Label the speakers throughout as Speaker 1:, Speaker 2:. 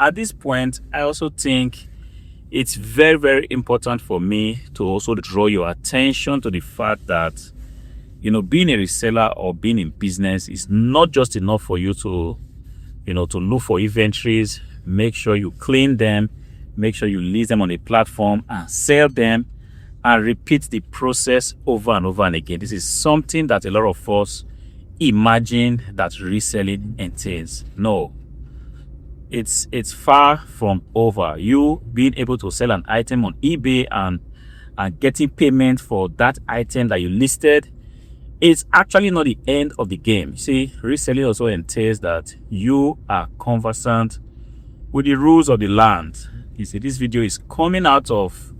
Speaker 1: At this point, I also think it's very, very important for me to also draw your attention to the fact that, being a reseller or being in business is not just enough for you to, to look for inventories, make sure you clean them, make sure you list them on a platform and sell them and repeat the process over and over and again. This is something that a lot of us imagine that reselling entails. No, it's far from over. You being able to sell an item on eBay and getting payment for that item that you listed, it's actually not the end of the game. See, reselling also entails that you are conversant with the rules of the land. You see, this video is coming out of,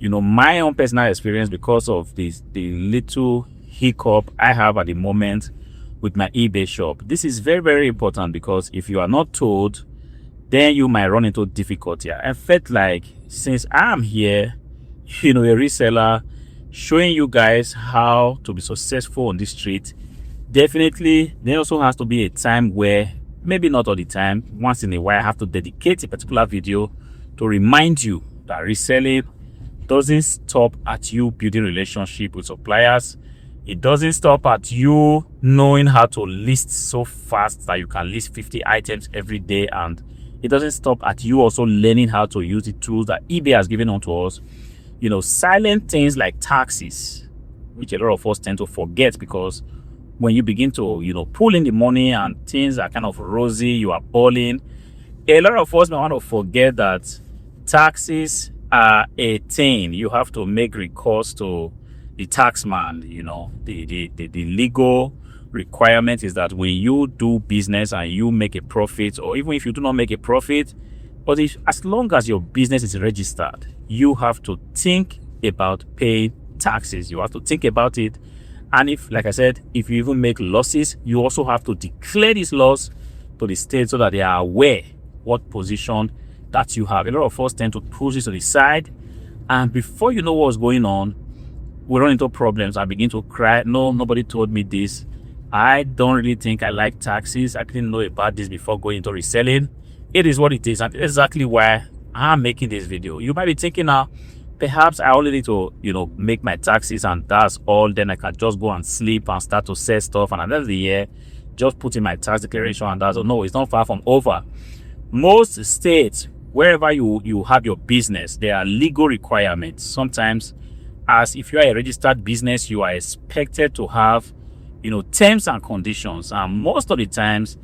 Speaker 1: my own personal experience because of the little hiccup I have at the moment with my eBay shop. This is very, very important because if you are not told, then you might run into difficulty. I felt like since I'm here, a reseller, showing you guys how to be successful on this street, definitely there also has to be a time where, maybe not all the time, once in a while I have to dedicate a particular video to remind you that reselling doesn't stop at you building relationship with suppliers. It doesn't stop at you knowing how to list so fast that you can list 50 items every day, and it doesn't stop at you also learning how to use the tools that eBay has given onto us. Silent things like taxes, which a lot of us tend to forget, because when you begin to, pull in the money and things are kind of rosy, you are balling, a lot of us may want to forget that taxes are a thing. You have to make recourse to the taxman. The legal requirement is that when you do business and you make a profit, or even if you do not make a profit, but as long as your business is registered, you have to think about paying taxes. You have to think about it. And if, like I said, if you even make losses, you also have to declare this loss to the state so that they are aware what position that you have. A lot of us tend to push this to the side, and before you know what's going on, we run into problems. I begin to cry. No, nobody told me this. I don't really think I like taxes. I didn't know about this before going into reselling. It is what it is, and exactly why I'm making this video. You might be thinking now, perhaps I only need to, make my taxes and that's all. Then I can just go and sleep and start to sell stuff, and at the end of the year, just put in my tax declaration and that's all. No, it's not far from over. Most states, wherever you have your business, there are legal requirements. Sometimes, as if you are a registered business, you are expected to have, terms and conditions, and most of the times,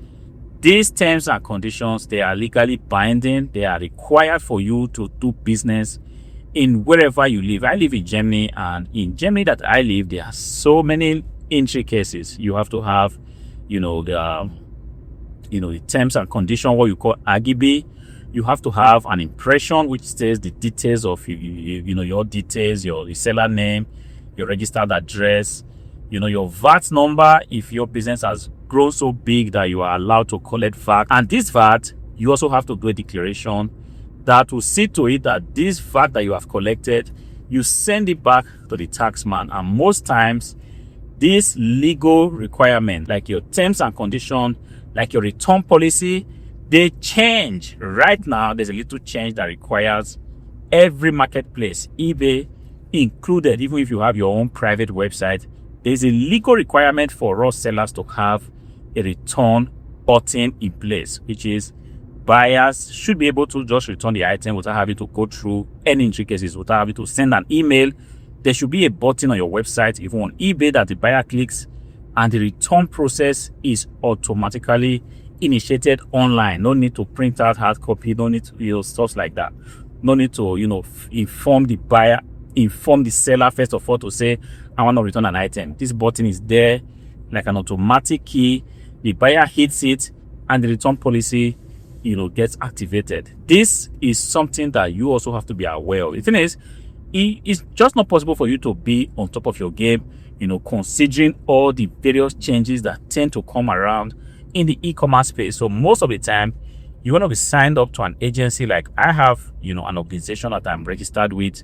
Speaker 1: these terms and conditions, they are legally binding. They are required for you to do business in wherever you live. I live in Germany, and in Germany that I live, there are so many intricacies. You have to have, the terms and conditions, what you call AGB. You have to have an impression which says the details of, your details, your seller name, your registered address, your VAT number, if your business has grown so big that you are allowed to collect VAT. And this VAT, you also have to do a declaration that will see to it that this VAT that you have collected, you send it back to the taxman. And most times, this legal requirement, like your terms and conditions, like your return policy, they change. Right now, there's a little change that requires every marketplace, eBay included, even if you have your own private website, there's a legal requirement for us sellers to have a return button in place, which is buyers should be able to just return the item without having to go through any intricacies, without having to send an email. There should be a button on your website, even on eBay, that the buyer clicks, and the return process is automatically initiated online. No need to print out hard copy, no need to, stuff like that. No need to, inform the buyer, inform the seller first of all to say, I want to return an item. This button is there like an automatic key. The buyer hits it and the return policy, gets activated. This is something that you also have to be aware of. The thing is, it's just not possible for you to be on top of your game, considering all the various changes that tend to come around in the e-commerce space. So most of the time, you want to be signed up to an agency. Like I have, an organization that I'm registered with.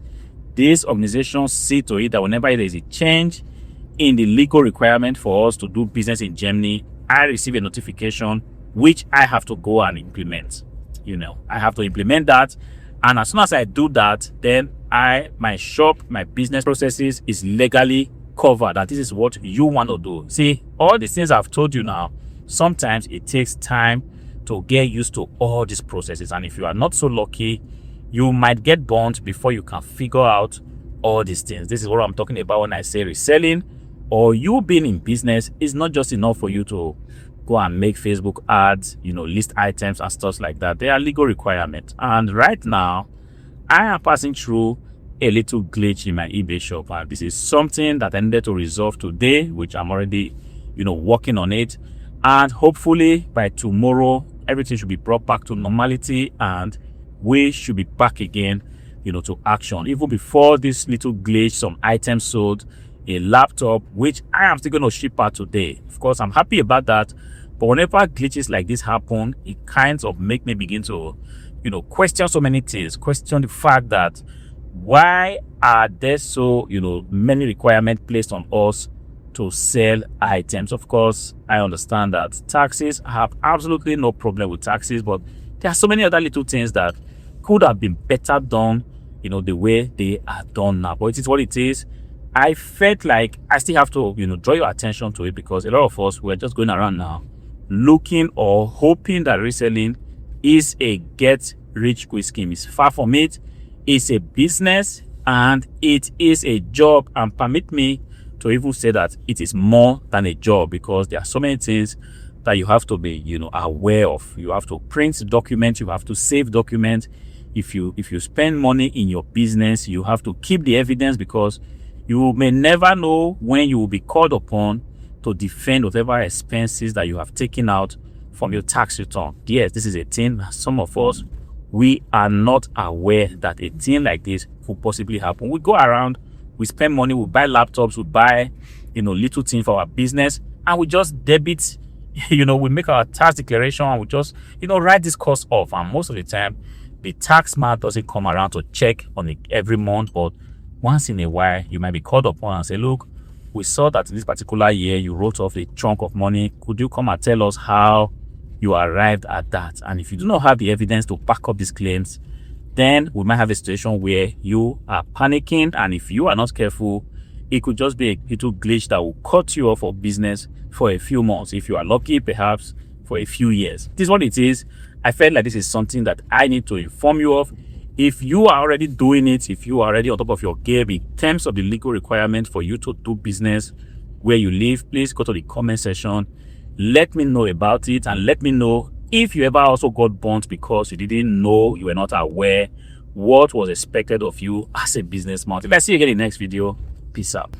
Speaker 1: This organization see to it that whenever there is a change in the legal requirement for us to do business in Germany, I receive a notification which I have to go and implement. I have to implement that. And as soon as I do that, then my shop, my business processes is legally covered, that this is what you want to do. See, all the things I've told you now, sometimes it takes time to get used to all these processes. And if you are not so lucky, you might get burnt before you can figure out all these things. This is what I'm talking about when I say reselling, or you being in business is not just enough for you to go and make Facebook ads, list items and stuff like that. They are legal requirements. And right now, I am passing through a little glitch in my eBay shop. And this is something that I needed to resolve today, which I'm already, working on it. And hopefully by tomorrow, everything should be brought back to normality and we should be back again, to action. Even before this little glitch, some items sold, a laptop, which I am still going to ship out today. Of course, I'm happy about that. But whenever glitches like this happen, it kind of make me begin to, question so many things. Question the fact that why are there so, many requirements placed on us to sell items? Of course, I understand that taxes, I have absolutely no problem with taxes, but there are so many other little things that could have been better done, the way they are done now. But it is what it is. I felt like I still have to, draw your attention to it, because a lot of us, we're just going around now looking or hoping that reselling is a get-rich-quick scheme. It's far from it. It's a business and it is a job. And permit me to even say that it is more than a job, because there are so many things that you have to be, aware of. You have to print documents. You have to save documents. If you spend money in your business, you have to keep the evidence, because you may never know when you will be called upon to defend whatever expenses that you have taken out from your tax return. Yes, this is a thing. Some of us, we are not aware that a thing like this could possibly happen. We go around, we spend money, we buy laptops, we buy, little things for our business, and we just debit, we make our tax declaration and we just, write this cost off. And most of the time, the tax man doesn't come around to check on it every month, but once in a while, you might be called upon and say, look, we saw that in this particular year, you wrote off a chunk of money. Could you come and tell us how you arrived at that? And if you do not have the evidence to back up these claims, then we might have a situation where you are panicking. And if you are not careful, it could just be a little glitch that will cut you off of business for a few months. If you are lucky, perhaps for a few years. This is what it is. I felt like this is something that I need to inform you of. If you are already doing it, if you are already on top of your game in terms of the legal requirement for you to do business where you live, please go to the comment section. Let me know about it, and let me know if you ever also got burnt because you didn't know, you were not aware what was expected of you as a businessman. If I see you again in the next video, peace out.